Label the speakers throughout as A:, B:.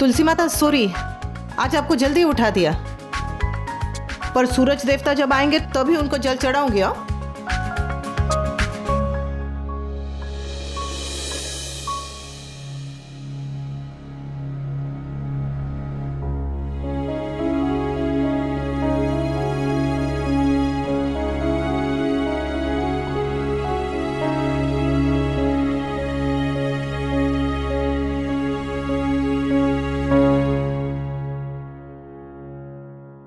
A: तुलसी माता सॉरी, आज आपको जल्दी उठा दिया, पर सूरज देवता जब आएंगे तभी उनको जल चढ़ाऊंगी। हाँ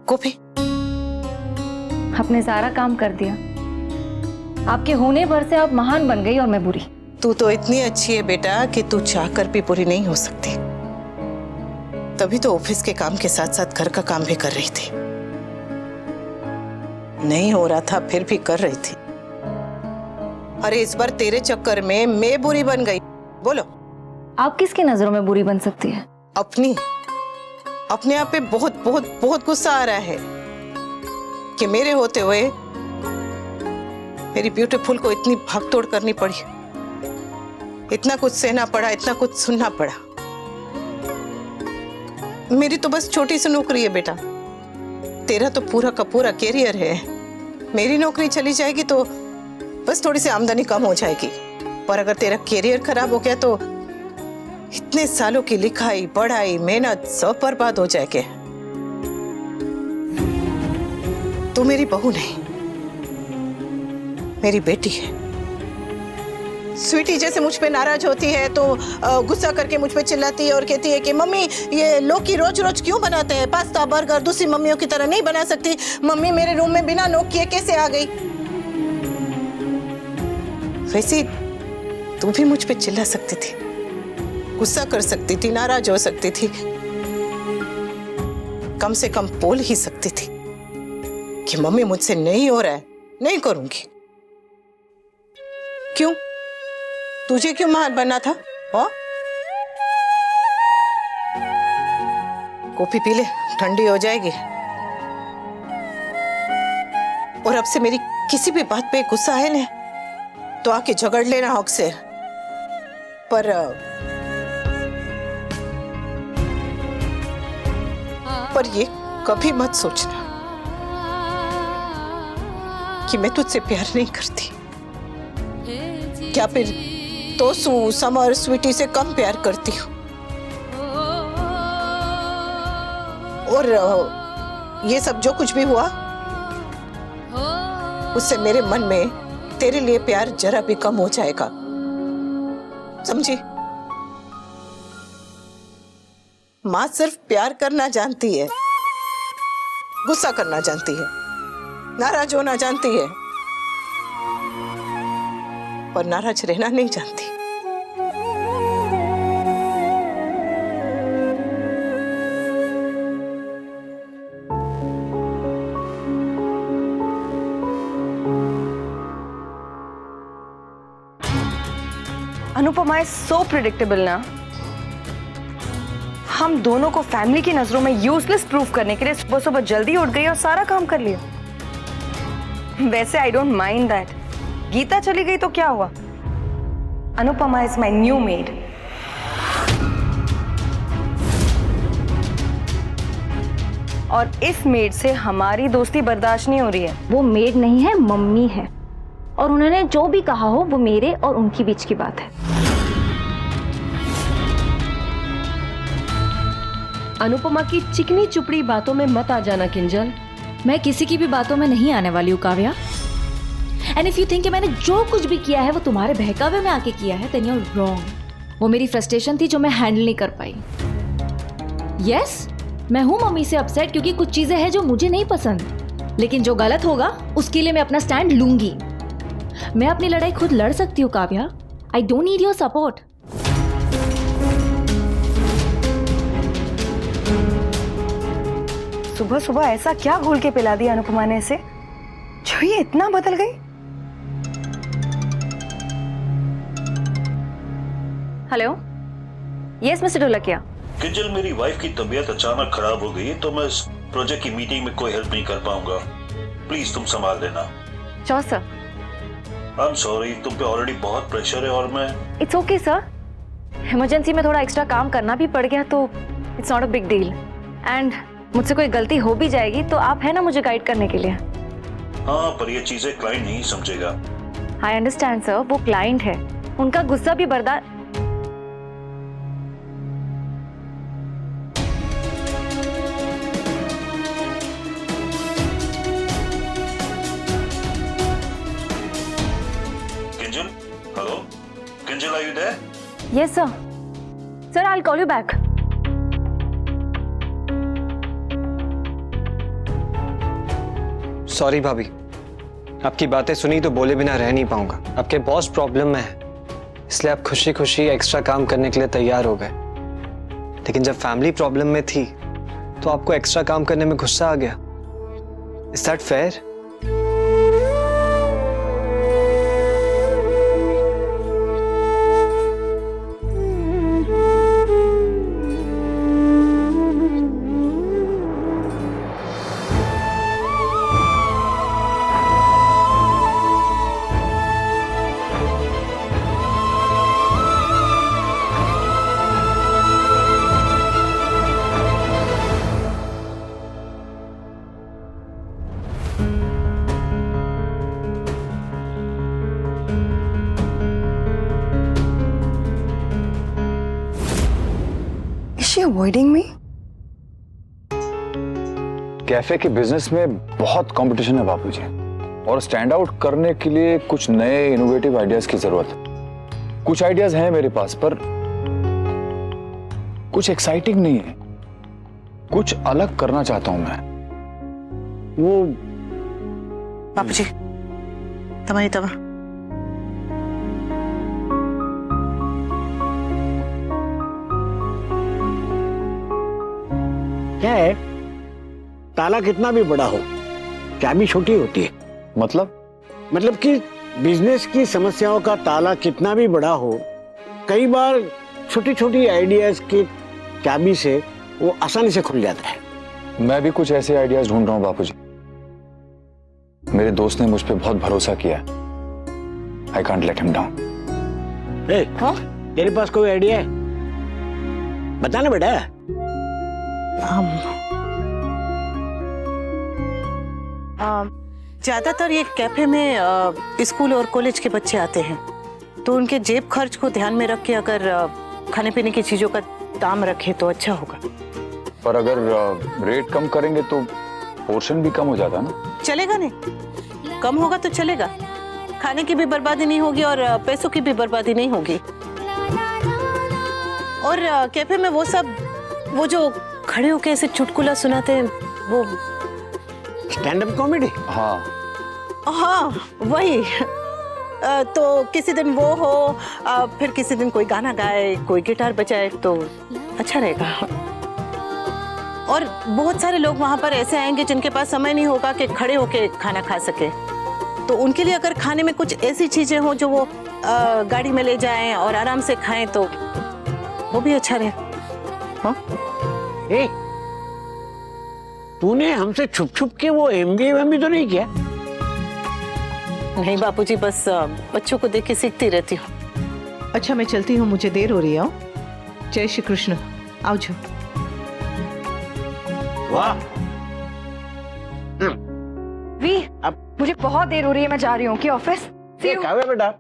A: गोपी,
B: आपने सारा काम कर दिया। आपके होने भर से आप महान बन गई और मैं बुरी।
A: तू तो इतनी अच्छी है बेटा कि तू चाहकर भी बुरी नहीं हो सकती। तभी तो ऑफिस के काम के साथ साथ घर का काम भी कर रही थी। नहीं हो रहा था फिर भी कर रही थी। अरे इस बार तेरे चक्कर में मैं बुरी बन गई। बोलो,
B: आप किसकी नजरों में बुरी बन सकती है?
A: अपने आप पे बहुत बहुत बहुत गुस्सा आ रहा है कि मेरे होते हुए मेरी ब्यूटीफुल को इतनी भागदौड़ करनी पड़ी, इतना कुछ सहना पड़ा, इतना कुछ सुनना पड़ा। मेरी तो बस छोटी सी नौकरी है बेटा, तेरा तो पूरा का पूरा कैरियर है। मेरी नौकरी चली जाएगी तो बस थोड़ी सी आमदनी कम हो जाएगी, पर अगर तेरा कैरियर खराब हो गया तो इतने सालों की लिखाई पढ़ाई मेहनत सब बर्बाद हो जाएंगे। तू मेरी बहू नहीं, मेरी बेटी है। स्वीटी जैसे मुझ पे नाराज होती है तो गुस्सा करके मुझ पे चिल्लाती है और कहती है कि मम्मी ये लौकी रोज रोज क्यों बनाते हैं, पास्ता बर्गर दूसरी मम्मियों की तरह नहीं बना सकती। मम्मी मेरे रूम में बिना नॉक किए कैसे आ गई। वैसे तू भी मुझ पे चिल्ला सकती थी, गुस्सा कर सकती थी, नाराज हो सकती थी, कम से कम बोल ही सकती थी कि मम्मी मुझसे नहीं हो रहा है, नहीं करूंगी। क्यों? तुझे क्यों महान बनना था? हाँ? कॉफी पी ले, ठंडी हो जाएगी। और अब से मेरी किसी भी बात पे गुस्सा है ना तो आके झगड़ लेना हक से, पर ये कभी मत सोचना कि मैं तुझसे प्यार नहीं करती। क्या फिर तोसू, समर, स्वीटी से कम प्यार करती हूँ? और ये सब जो कुछ भी हुआ उससे मेरे मन में तेरे लिए प्यार जरा भी कम हो जाएगा, समझी? माँ सिर्फ प्यार करना जानती है, गुस्सा करना जानती है, नाराज होना जानती है, पर नाराज रहना नहीं जानती।
B: अनुपमा इज सो प्रिडिक्टेबल ना। हम दोनों को फैमिली की नजरों में यूजलेस प्रूफ करने के लिए सुबह सुबह जल्दी उठ गई और सारा काम कर लिया। वैसे I don't mind that. Geeta चली गई तो क्या हुआ? Anupama is my new maid. और इस मेड से हमारी दोस्ती बर्दाश्त नहीं हो रही है।
C: वो मेड नहीं है, मम्मी है, और उन्होंने जो भी कहा हो वो मेरे और उनकी बीच की बात है।
D: अनुपमा की चिकनी चुपड़ी बातों में मत आ जाना किंजल।
C: मैं किसी की भी बातों में नहीं आने वाली हूँ Kavya. And if you think कि मैंने जो कुछ भी किया है वो तुम्हारे बहकावे में आके किया है, देन यू आर रॉन्ग। वो मेरी फ्रस्ट्रेशन थी जो मैं हैंडल नहीं कर पाई। यस, मैं हूँ मम्मी से अपसेट क्योंकि कुछ चीजें हैं जो मुझे नहीं पसंद, लेकिन जो गलत होगा उसके लिए मैं अपना स्टैंड लूंगी। मैं अपनी लड़ाई खुद लड़ सकती हूँ Kavya. I don't need your support.
B: सुबह सुबह ऐसा क्या घोल के पिला दिया अनुपमा ने इसे जो ये इतना बदल गई? Hello, yes mister Dholakia.
E: Kinjal, मेरी वाइफ की तबीयत अचानक खराब हो गई है तो मैं इस प्रोजेक्ट की मीटिंग में कोई हेल्प नहीं कर पाऊंगा। प्लीज तुम संभाल लेना।
B: Sure sir.
E: I am sorry, तुम पे ऑलरेडी बहुत प्रेशर है और मैं।
B: इट्स ओके सर, इमरजेंसी में थोड़ा एक्स्ट्रा काम करना भी पड़ गया तो it's not a big deal and मुझसे कोई गलती हो भी जाएगी तो आप है ना मुझे गाइड करने के लिए।
E: हाँ, पर ये चीजें क्लाइंट नहीं समझेगा।
B: आई अंडरस्टैंड सर, वो क्लाइंट है, उनका गुस्सा भी बर्दाश्त।
E: Kinjal, hello Kinjal, are you there?
B: Yes sir, sir I will call you back.
F: Sorry भाभी, आपकी बातें सुनी तो बोले बिना रह नहीं पाऊंगा। आपके बॉस प्रॉब्लम में है, इसलिए आप खुशी खुशी एक्स्ट्रा काम करने के लिए तैयार हो गए। लेकिन जब फैमिली प्रॉब्लम में थी तो आपको एक्स्ट्रा काम करने में गुस्सा आ गया। Is that fair?
B: Is she avoiding me?
G: Cafe के बिजनेस में बहुत कंपटीशन है बापूजी, और स्टैंड आउट करने के लिए कुछ नए इनोवेटिव आइडियाज की जरूरत है। कुछ आइडियाज हैं मेरे पास, पर कुछ एक्साइटिंग नहीं है। कुछ अलग करना चाहता हूं मैं। वो
A: बापूजी, तमाई तमा।
H: क्या है, ताला कितना भी बड़ा हो, चाबी छोटी होती है।
G: मतलब
H: कि बिजनेस की समस्याओं का ताला कितना भी बड़ा हो, कई बार छोटी छोटी आइडियाज की चाबी से वो आसानी से खुल जाता है।
G: मैं भी कुछ ऐसे आइडियाज ढूंढ रहा हूं बापूजी। मेरे दोस्त ने मुझ पे बहुत भरोसा किया। I can't let him down.
H: तेरे पास कोई आइडिया है? बताना बेटा।
A: ज्यादातर ये कैफे में स्कूल और कॉलेज के बच्चे आते हैं, तो उनके जेब खर्च को ध्यान में रख के अगर खाने पीने की चीजों का दाम रखे तो अच्छा होगा।
G: पर अगर रेट कम करेंगे तो पोर्शन भी कम हो जाता ना।
A: चलेगा नहीं, कम होगा तो चलेगा। खाने की भी बर्बादी नहीं होगी और पैसों की भी बर्बादी नहीं होगी। और कैफे में वो जो खड़े होके ऐसे चुटकुला सुनाते हैं, वो
H: स्टैंड अप कॉमेडी।
A: हाँ वही। तो किसी दिन वो हो, फिर किसी दिन कोई गाना गाए, कोई गिटार बजाए तो अच्छा रहेगा। और बहुत सारे लोग वहां पर ऐसे आएंगे जिनके पास समय नहीं होगा कि खड़े होके खाना खा सके, तो उनके लिए अगर खाने में कुछ ऐसी चीजें हो जो वो गाड़ी में ले जाएं और आराम से खाएं तो वो भी अच्छा रहे। हाँ?
H: तूने हमसे छुप छुप के वो MBA तो नहीं किया?
A: नहीं बापूजी, बस बच्चों को देख के सीखती रहती हूँ।
I: अच्छा मैं चलती हूँ, मुझे देर हो रही है। जय श्री कृष्ण। आओ जो।
H: वाह।
B: वी, अब मुझे बहुत देर हो रही है, मैं जा रही हूँ कि ऑफिस।
H: बेटा,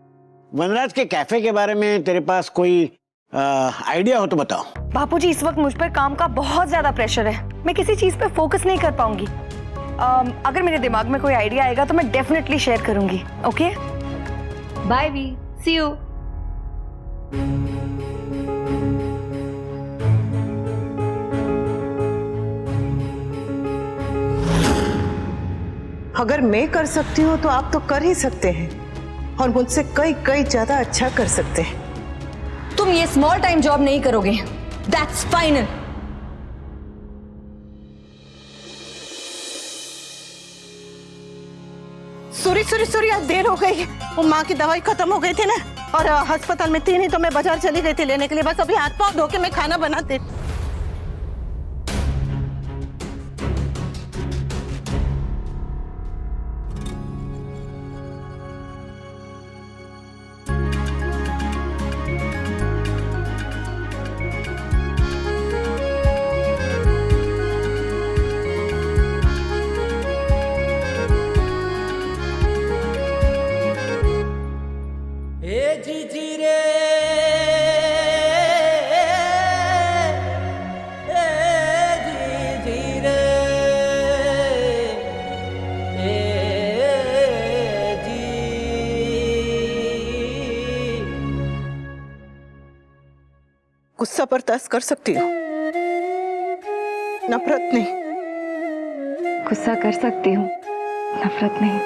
H: वनराज के कैफे के बारे में तेरे पास कोई आइडिया हो तो बताओ।
B: बापूजी, इस वक्त मुझ पर काम का बहुत ज्यादा प्रेशर है, मैं किसी चीज पे फोकस नहीं कर पाऊंगी। अगर मेरे दिमाग में कोई आइडिया आएगा तो मैं डेफिनेटली शेयर करूंगी। Okay,
C: bye we, see you.
A: अगर मैं कर सकती हूँ तो आप तो कर ही सकते हैं, और मुझसे कई कई ज्यादा अच्छा कर सकते हैं।
B: तुम ये स्मॉल टाइम जॉब नहीं करोगे, दैट्स फाइनल।
A: सूरी आज देर हो गई। वो माँ की दवाई खत्म हो गई थी ना, और अस्पताल में थी नहीं तो मैं बाजार चली गई थी लेने के लिए। बस अभी हाथ पाँव धो के मैं खाना बनाती। गुस्सा बर्दाश्त कर सकती हो, नफरत नहीं।
B: गुस्सा कर सकती हूँ, नफरत नहीं।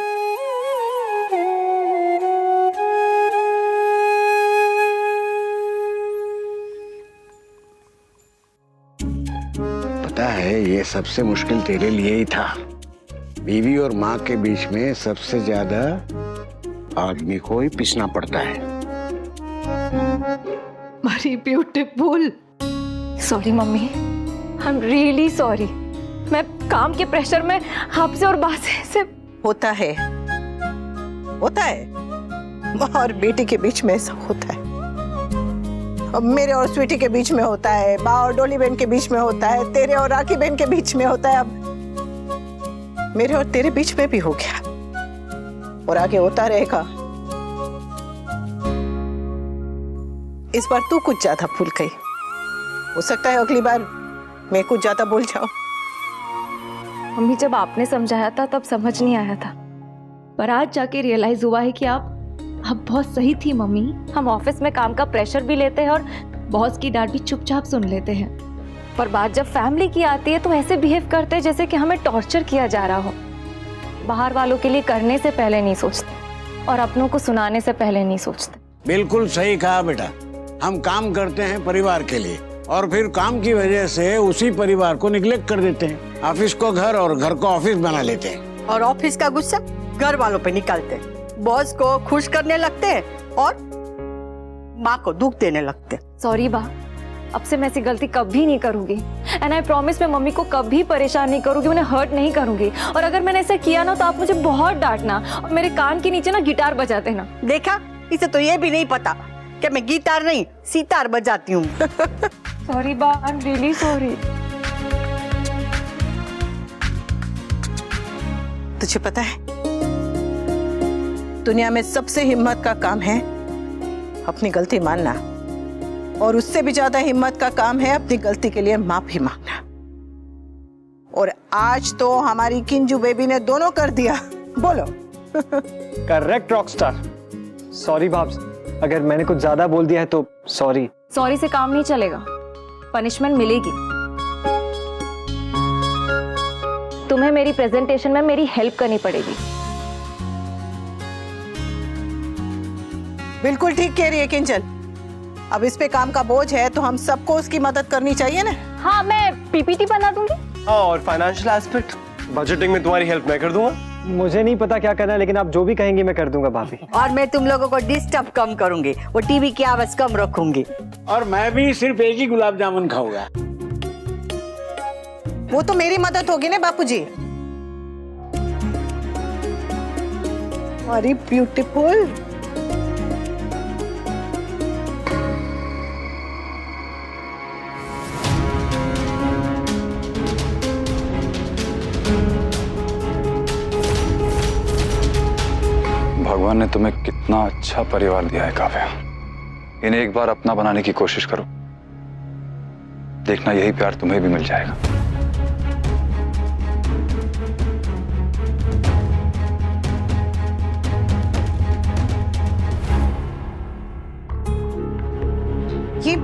H: पता है ये सबसे मुश्किल तेरे लिए ही था। बीवी और माँ के बीच में सबसे ज्यादा आदमी को ही पिसना पड़ता है।
I: मारी beautiful.
B: Sorry mummy, I am really sorry. मैं काम के प्रेशर में आपसे और बात से
A: होता है, होता है। माँ और बेटी के बीच में ऐसा होता है। अब मेरे और स्वीटी के बीच में होता है, माँ और डोली बहन के बीच में होता है, तेरे और राखी बहन के बीच में होता है, अब मेरे और तेरे बीच में भी हो गया और आगे होता रहेगा। इस बार तू कुछ ज्यादा भूल गई, हो सकता है अगली बार मैं कुछ ज्यादा भूल जाऊं।
B: मम्मी, जब आपने समझाया था तब समझ नहीं आया था,
C: पर आज जाके रियलाइज हुआ है कि आप बहुत सही थी मम्मी।
B: हम ऑफिस में काम का प्रेशर भी लेते हैं और
C: बॉस की डांट भी चुपचाप सुन लेते हैं,
B: पर बात जब फैमिली की आती है तो ऐसे बिहेव करते हैं जैसे कि हमें टॉर्चर किया जा रहा हो। बाहर वालों के लिए करने से पहले नहीं सोचते और अपनों को सुनाने से पहले नहीं सोचते।
H: बिल्कुल सही कहा बेटा। हम काम करते हैं परिवार के लिए और फिर काम की वजह से उसी परिवार को निग्लेक्ट कर देते हैं। ऑफिस को घर और घर को ऑफिस बना लेते हैं
J: और ऑफिस का गुस्सा घर वालों पे निकालते हैं। बॉस को खुश करने लगते हैं और माँ को दुख देने लगते हैं।
B: सॉरी बा, अब से मैं ऐसी गलती कभी नहीं करूंगी एंड आई प्रॉमिस मैं मम्मी को कभी परेशान नहीं करूंगी, उन्हें हर्ट नहीं करूंगी। और अगर मैंने ऐसा किया ना तो आप मुझे बहुत डांटना और मेरे कान के नीचे ना गिटार बजा देना।
J: देखा, इसे तो ये भी नहीं पता कि मैं गिटार नहीं सितार बजाती हूँ।
B: सॉरी बा, आई एम रियली सॉरी।
A: तुझे पता है दुनिया में सबसे हिम्मत का काम है अपनी गलती मानना, और उससे भी ज्यादा हिम्मत का काम है अपनी गलती के लिए माफी मांगना। और आज तो हमारी किंजू बेबी ने दोनों कर दिया। बोलो।
F: Correct Rockstar. सॉरी भाब्स, अगर मैंने कुछ ज्यादा बोल दिया है तो सॉरी।
B: सॉरी से काम नहीं चलेगा, पनिशमेंट मिलेगी। तुम्हें मेरी प्रेजेंटेशन में मेरी हेल्प करनी पड़ेगी।
A: बिल्कुल ठीक कह रही है किंजल। अब इस पे काम का बोझ है तो हम सबको उसकी मदद करनी चाहिए ना।
B: हाँ, मैं पीपीटी बना दूंगी।
K: और फाइनेंशियल एस्पेक्ट, बजटिंग में तुम्हारी हेल्प मैं कर दूंगा।
F: मुझे नहीं पता क्या करना है, लेकिन आप जो भी कहेंगे मैं कर दूंगा भाभी।
J: और मैं तुम लोगों को डिस्टर्ब कम करूंगी, वो टीवी की आवाज कम रखूंगी।
H: और मैं भी सिर्फ एक ही गुलाब जामुन खाऊंगा।
A: वो तो मेरी मदद होगी ना बापूजी। अरे ब्यूटीफुल।
G: भगवान ने तुम्हें कितना अच्छा परिवार दिया है काव्या। इन्हें एक बार अपना बनाने की कोशिश करो, देखना यही प्यार तुम्हें भी मिल जाएगा।
A: ये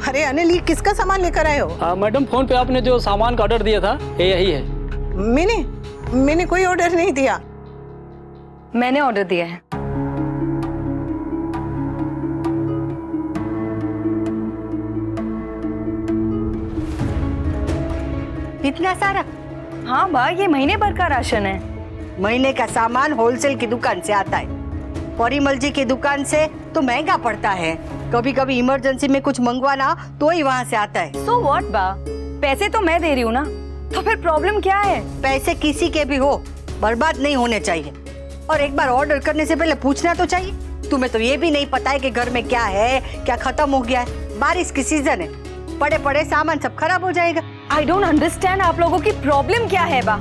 A: अरे अनिल, ये किसका सामान लेकर आए हो?
L: मैडम, फोन पे आपने जो सामान का ऑर्डर दिया था ये यही है।
A: मैंने कोई ऑर्डर नहीं दिया।
B: मैंने ऑर्डर दिया है।
J: इतना सारा?
B: हाँ बा, ये महीने भर का राशन है।
J: महीने का सामान होलसेल की दुकान से आता है, परिमल जी की दुकान से तो महंगा पड़ता है। कभी कभी इमरजेंसी में कुछ मंगवाना तो ही वहाँ से आता है।
B: So what बा, पैसे तो मैं दे रही हूँ ना, तो फिर प्रॉब्लम क्या है?
J: पैसे किसी के भी हो, बर्बाद नहीं होने चाहिए। और एक बार ऑर्डर करने से पहले पूछना तो चाहिए। तुम्हें तो ये भी नहीं पता है कि घर में क्या है, क्या खत्म हो गया है। बारिश की सीजन है, पड़े पड़े सामान सब खराब हो जाएगा।
B: आई डोंट अंडरस्टैंड, आप लोगों की प्रॉब्लम क्या है बा?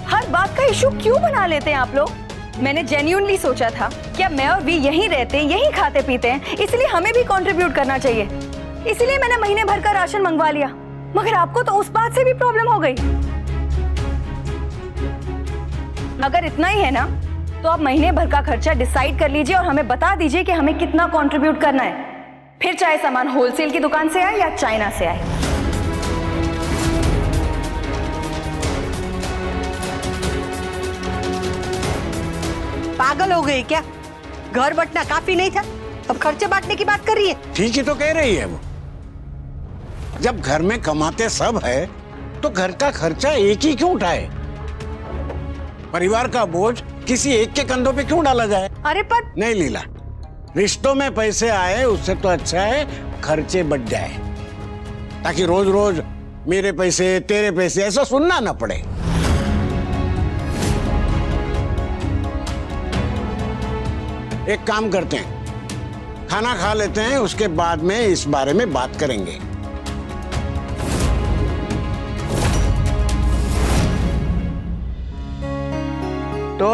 B: हर बात का इशू क्यों बना लेते हैं आप लोग? मैंने जेन्युइनली सोचा था कि अब मैं और वी यहीं रहते हैं, यहीं खाते पीते हैं, इसलिए हमें भी कंट्रीब्यूट करना चाहिए। इसीलिए मैंने महीने भर का राशन मंगवा लिया। मगर आपको तो उस बात से भी प्रॉब्लम हो गई। अगर इतना ही है ना, तो आप महीने भर का खर्चा डिसाइड कर लीजिए और हमें बता दीजिए कि हमें कितना कंट्रीब्यूट करना है। फिर चाहे सामान होलसेल की दुकान से आए या चाइना से आए।
J: पागल हो गई क्या? घर बंटना काफी नहीं था, अब खर्चे बांटने की बात कर रही है।
H: ठीक ही तो कह रही है वो। जब घर में कमाते सब है तो घर का खर्चा एक ही क्यों उठाए? परिवार का बोझ किसी एक के कंधों पे क्यों डाला जाए?
J: अरे पर
H: नहीं लीला, रिश्तों में पैसे आए उससे तो अच्छा है खर्चे बढ़ जाए, ताकि रोज रोज मेरे पैसे तेरे पैसे ऐसा सुनना ना पड़े। एक काम करते हैं, खाना खा लेते हैं, उसके बाद में इस बारे में बात करेंगे। तो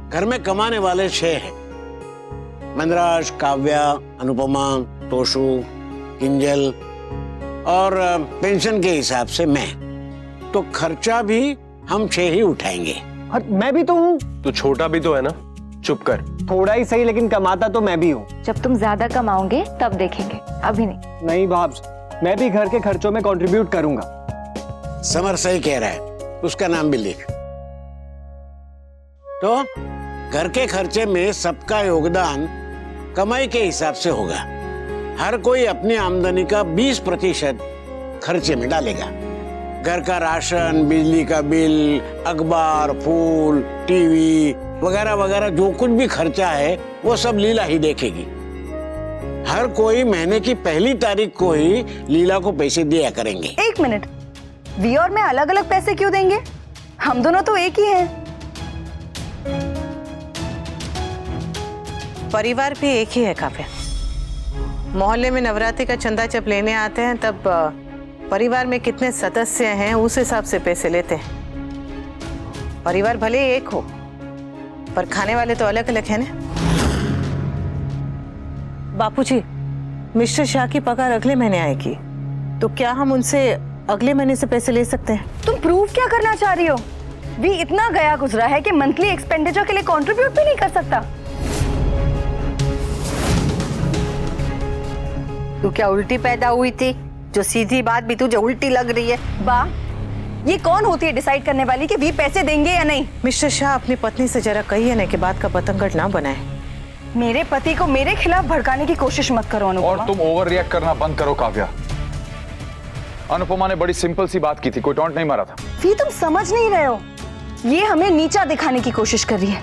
H: घर में कमाने वाले 6 हैं, मंदराज, काव्या, अनुपमा, तोशु, किंजल और पेंशन के हिसाब से मैं। तो खर्चा भी हम 6 ही उठाएंगे।
F: मैं भी तो हूँ।
K: तू छोटा भी तो है ना, चुप कर।
F: थोड़ा ही सही, लेकिन कमाता तो मैं भी हूँ।
C: जब तुम ज्यादा कमाओगे तब देखेंगे, अभी नहीं।
F: नहीं भाब्स, मैं भी घर के खर्चों में कंट्रीब्यूट करूंगा।
H: समर सही कह रहा है, उसका नाम भी लिख। तो घर के खर्चे में सबका योगदान कमाई के हिसाब से होगा। हर कोई अपनी आमदनी का 20% खर्चे में डालेगा। घर का राशन, बिजली का बिल, अखबार, फूल, टीवी वगैरह वगैरह जो कुछ भी खर्चा है वो सब लीला ही देखेगी। हर कोई महीने की पहली तारीख को ही लीला को पैसे दिया करेंगे।
B: 1 मिनट, वी और मैं अलग अलग पैसे क्यों देंगे? हम दोनों तो एक ही हैं।
A: परिवार भी एक ही है काव्या। मोहल्ले में नवरात्रि का चंदा जब लेने आते हैं तब परिवार में कितने सदस्य हैं उस हिसाब से पैसे लेते हैं। परिवार भले ही एक हो, पर खाने वाले तो अलग अलग हैं ना। बापूजी, मिस्टर शाह की पगार अगले महीने आएगी, तो क्या हम उनसे अगले महीने से पैसे ले सकते हैं?
B: तुम प्रूव क्या करना चाह रही हो? वी इतना गया गुजरा है कि मंथली एक्सपेंडिचर के लिए कंट्रीब्यूट भी नहीं कर सकता।
J: तू क्या उल्टी पैदा हुई थी जो सीधी बात भी तुझे उल्टी लग रही है?
B: बा, ये कौन होती है डिसाइड करने वाली कि वी पैसे देंगे या नहीं?
A: मिस्टर शाह, अपनी पत्नी से जरा कहिए ना कि बात का पतंगड़ ना बनाए।
B: मेरे पति को मेरे खिलाफ भड़काने की कोशिश मत करो अनुपमा।
G: और तुम ओवर रिएक्ट करना बंद करो काव्या। अनुपमा ने बड़ी सिंपल सी बात की थी, कोई टॉन्ट नहीं मारा था।
B: वी तुम समझ नहीं रहे हो, ये हमें नीचा दिखाने की कोशिश कर रही है।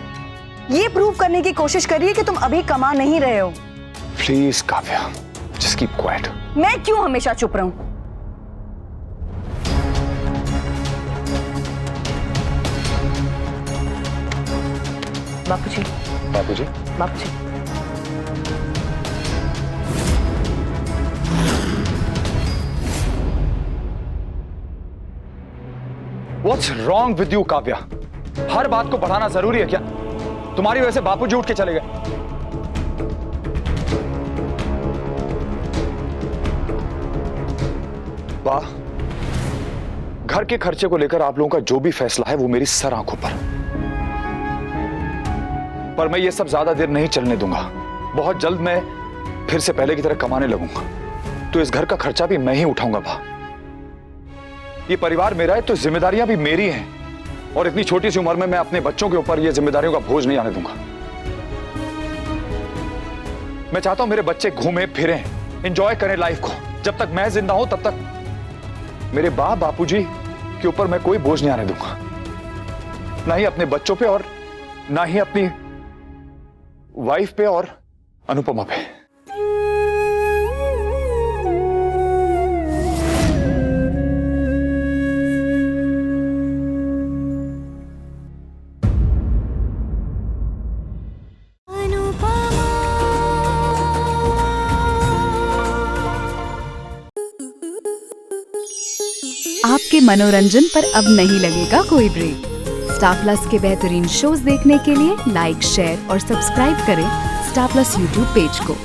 B: ये प्रूव करने की कोशिश कर रही है कि तुम अभी कमा नहीं रहे हो।
G: Please Kavya, just keep quiet.
B: मैं क्यों हमेशा चुप रहूं?
A: बापूजी,
G: बापूजी,
A: बापूजी,
G: What's wrong with you, Kavya? हर बात को बढ़ाना जरूरी है क्या? तुम्हारी वजह से बापूजी उठ के चले गए। वाह, घर के खर्चे को लेकर आप लोगों का जो भी फैसला है वो मेरी सर आंखों पर मैं ये सब ज्यादा देर नहीं चलने दूंगा। बहुत जल्द मैं फिर से पहले की तरह कमाने लगूंगा, तो इस घर का खर्चा भी मैं ही उठाऊंगा। बा, ये परिवार मेरा है तो जिम्मेदारियां भी मेरी हैं, और इतनी छोटी सी उम्र में मैं अपने बच्चों के ऊपर ये जिम्मेदारियों का बोझ नहीं आने दूंगा। मैं चाहता हूं मेरे बच्चे घूमें फिरें, एंजॉय करें लाइफ को। जब तक मैं जिंदा हूं तब तक मेरे बापूजी के ऊपर मैं कोई बोझ नहीं आने दूंगा, ना ही अपने बच्चों पे और ना ही अपनी वाइफ पे और अनुपमा पे।
M: आपके मनोरंजन पर अब नहीं लगेगा कोई ब्रेक। स्टार प्लस के बेहतरीन शोज देखने के लिए लाइक, शेयर और सब्सक्राइब करें स्टार प्लस यूट्यूब पेज को।